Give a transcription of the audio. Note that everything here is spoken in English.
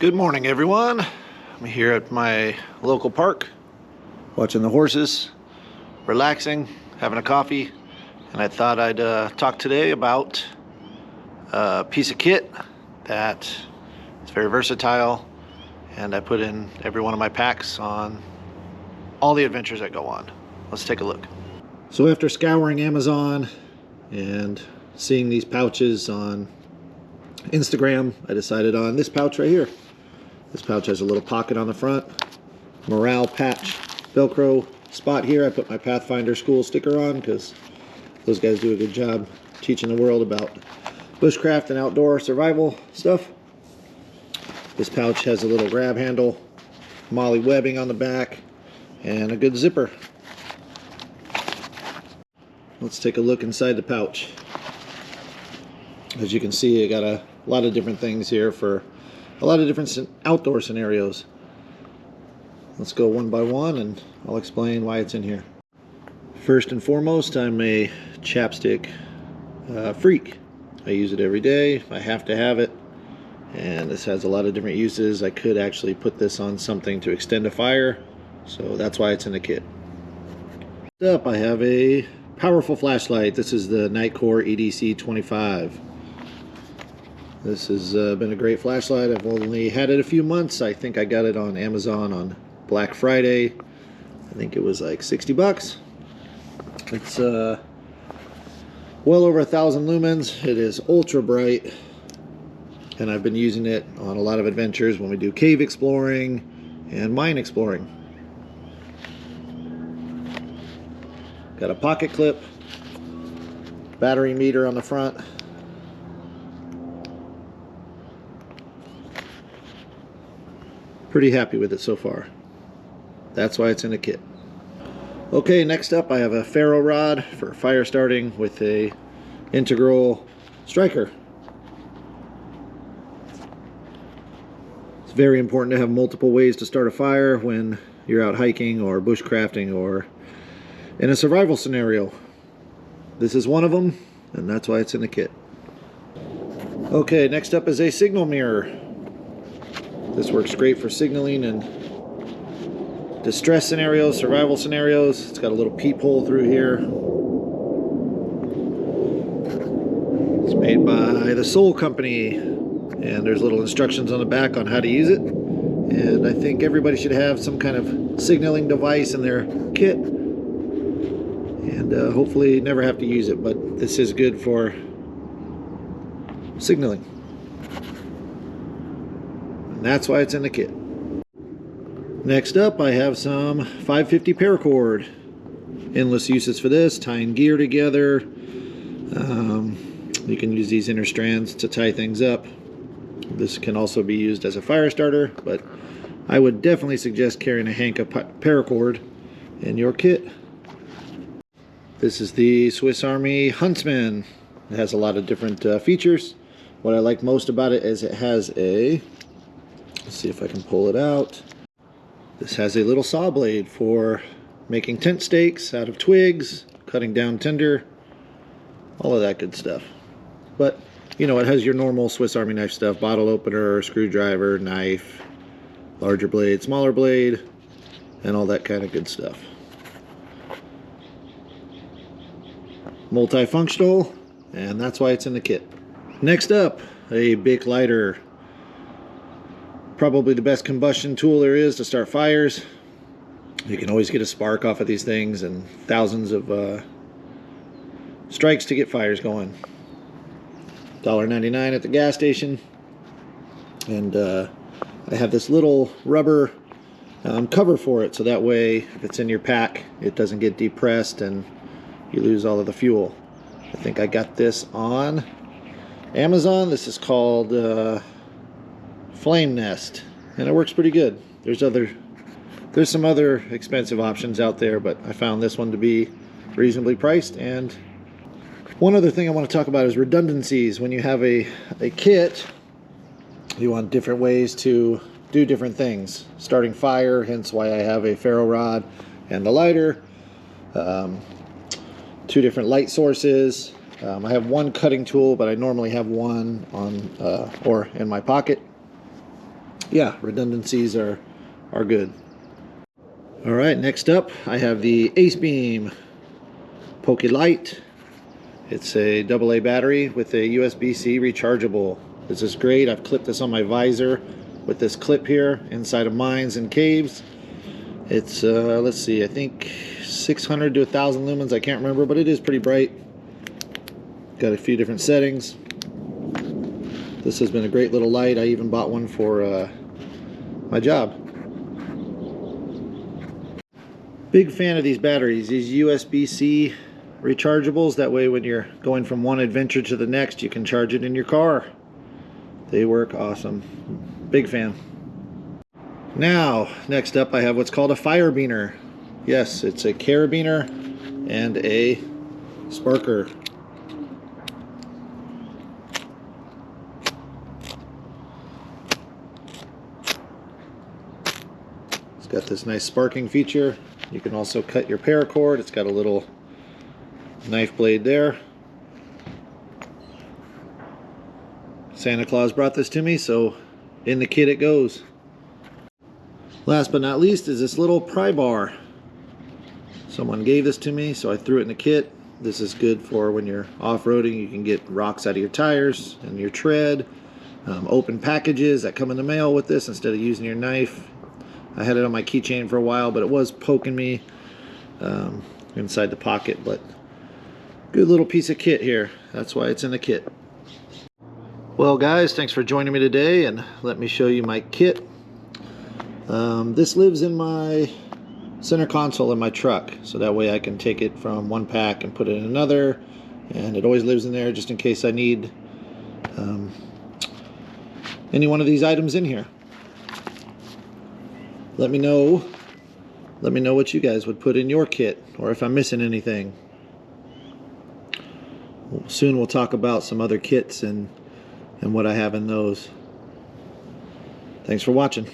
Good morning, everyone. I'm here at my local park watching the horses, relaxing, having a coffee, and I thought I'd talk today about a piece of kit that is very versatile, and I put in every one of my packs on all the adventures I go on. Let's take a look. So after scouring Amazon and seeing these pouches on Instagram, I decided on this pouch right here. This pouch has a little pocket on the front, morale patch, Velcro spot here. I put my Pathfinder school sticker on because those guys do a good job teaching the world about bushcraft and outdoor survival stuff. This pouch has a little grab handle, MOLLE webbing on the back, and a good zipper. Let's take a look inside the pouch. As you can see, I got a lot of different things here for a lot of different outdoor scenarios. Let's go one by one and I'll explain why it's in here. First and foremost, I'm a chapstick freak. I use it every day. I have to have it. And this has a lot of different uses. I could actually put this on something to extend a fire, so that's why it's in the kit. Next up, I have a powerful flashlight. This is the Nightcore EDC 25. This has been a great flashlight. I've only had it a few months. I think I got it on Amazon on Black Friday. I think it was like 60 bucks. It's well over 1,000 lumens. It is ultra bright, and I've been using it on a lot of adventures when we do cave exploring and mine exploring. Got a pocket clip, battery meter on the front. Pretty happy with it so far. That's why it's in the kit. Okay, next up I have a ferro rod for fire starting with a integral striker. It's very important to have multiple ways to start a fire when you're out hiking or bushcrafting or in a survival scenario. This is one of them, and that's why it's in the kit. Okay, next up is a signal mirror. This works great for signaling and distress scenarios, survival scenarios. It's got a little peephole through here. It's made by the Soul Company, and there's little instructions on the back on how to use it. And I think everybody should have some kind of signaling device in their kit, and hopefully never have to use it, but this is good for signaling. That's why it's in the kit. Next up, I have some 550 paracord. Endless uses for this, tying gear together. You can use these inner strands to tie things up. This can also be used as a fire starter, but I would definitely suggest carrying a hank of paracord in your kit. This is the Swiss Army Huntsman. It has a lot of different features. What I like most about it is it has a, let's see if I can pull it out. This has a little saw blade for making tent stakes out of twigs, cutting down tinder, all of that good stuff. But, you know, it has your normal Swiss Army knife stuff, bottle opener, screwdriver, knife, larger blade, smaller blade, and all that kind of good stuff. Multifunctional, and that's why it's in the kit. Next up, a Bic lighter. Probably the best combustion tool there is to start fires. You can always get a spark off of these things, and thousands of strikes to get fires going. $1.99 at the gas station. And I have this little rubber cover for it, so that way if it's in your pack it doesn't get depressed and you lose all of the fuel. I think I got this on Amazon. This is called Flame Nest, and it works pretty good. There's some other expensive options out there, but I found this one to be reasonably priced. And one other thing I want to talk about is redundancies. When you have a kit, you want different ways to do different things. Starting fire, hence why I have a ferro rod and the lighter. 2 different light sources. I have one cutting tool, but I normally have one on or in my pocket. yeah, redundancies are good. All right, next up I have the Ace Beam Poke Light. It's a AA battery with a USB-C rechargeable. This is great. I've clipped this on my visor with this clip here inside of mines and caves. It's let's see, I think 600 to 1,000 lumens. I can't remember, but it is pretty bright. Got a few different settings. This has been a great little light. I even bought one for my job. Big fan of these batteries, these USB-C rechargeables. That way when you're going from one adventure to the next, you can charge it in your car. They work awesome. Big fan. Now, next up I have what's called a fire beaner. Yes, it's a carabiner and a sparker. It's got this nice sparking feature. You can also cut your paracord. It's got a little knife blade there. Santa Claus brought this to me, so in the kit it goes. Last but not least is this little pry bar. Someone gave this to me, so I threw it in the kit. This is good for when you're off-roading. You can get rocks out of your tires and your tread. Open packages that come in the mail with this instead of using your knife. I had it on my keychain for a while, but it was poking me inside the pocket. But good little piece of kit here. That's why it's in the kit. Well guys, thanks for joining me today, and let me show you my kit. This lives in my center console in my truck, so that way I can take it from one pack and put it in another, and it always lives in there just in case I need any one of these items in here. Let me know what you guys would put in your kit, or if I'm missing anything. Soon we'll talk about some other kits and what I have in those. Thanks for watching.